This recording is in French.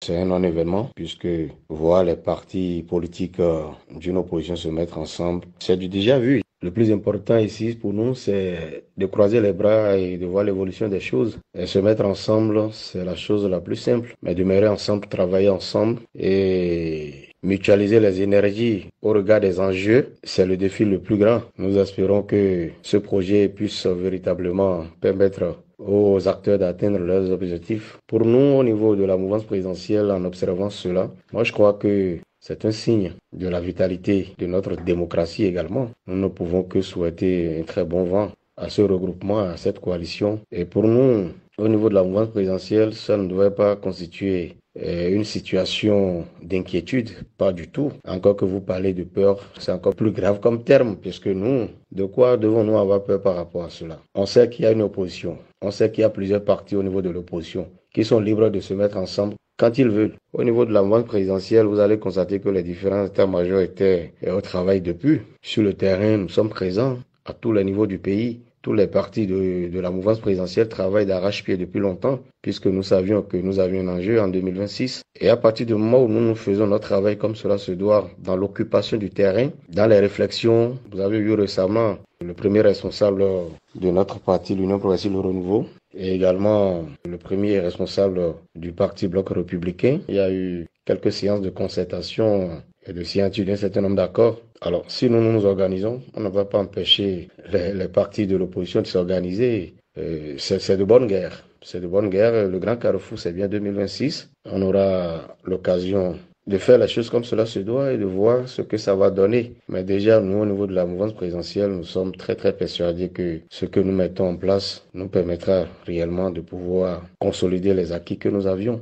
c'est un non-événement puisque voir les partis politiques d'une opposition se mettre ensemble, c'est du déjà vu. Le plus important ici pour nous, c'est de croiser les bras et de voir l'évolution des choses. Et se mettre ensemble, c'est la chose la plus simple. Mais demeurer ensemble, travailler ensemble et mutualiser les énergies au regard des enjeux, c'est le défi le plus grand. Nous espérons que ce projet puisse véritablement permettre aux acteurs d'atteindre leurs objectifs. Pour nous, au niveau de la mouvance présidentielle, en observant cela, moi je crois que c'est un signe de la vitalité de notre démocratie également. Nous ne pouvons que souhaiter un très bon vent à ce regroupement, à cette coalition. Et pour nous, au niveau de la mouvance présidentielle, ça ne devrait pas constituer une situation d'inquiétude, pas du tout. Encore que vous parlez de peur, c'est encore plus grave comme terme, puisque nous, de quoi devons-nous avoir peur par rapport à cela? On sait qu'il y a une opposition, on sait qu'il y a plusieurs partis au niveau de l'opposition qui sont libres de se mettre ensemble quand ils veulent. Au niveau de la mouvance présidentielle, vous allez constater que les différents états-majors étaient au travail depuis. Sur le terrain, nous sommes présents à tous les niveaux du pays. Tous les partis de la mouvance présidentielle travaillent d'arrache-pied depuis longtemps, puisque nous savions que nous avions un enjeu en 2026. Et à partir du moment où nous faisons notre travail comme cela se doit, dans l'occupation du terrain, dans les réflexions, vous avez vu récemment le premier responsable de notre parti, l'Union progressive Le Renouveau, et également le premier responsable du parti Bloc républicain. Il y a eu quelques séances de concertation et de signature d'un certain nombre d'accords. Alors, si nous nous organisons, on ne va pas empêcher les partis de l'opposition de s'organiser. C'est de bonne guerre. C'est de bonne guerre. Le grand carrefour, c'est bien 2026. On aura l'occasion de faire les choses comme cela se doit et de voir ce que ça va donner. Mais déjà, nous, au niveau de la mouvance présidentielle, nous sommes très, très persuadés que ce que nous mettons en place nous permettra réellement de pouvoir consolider les acquis que nous avions.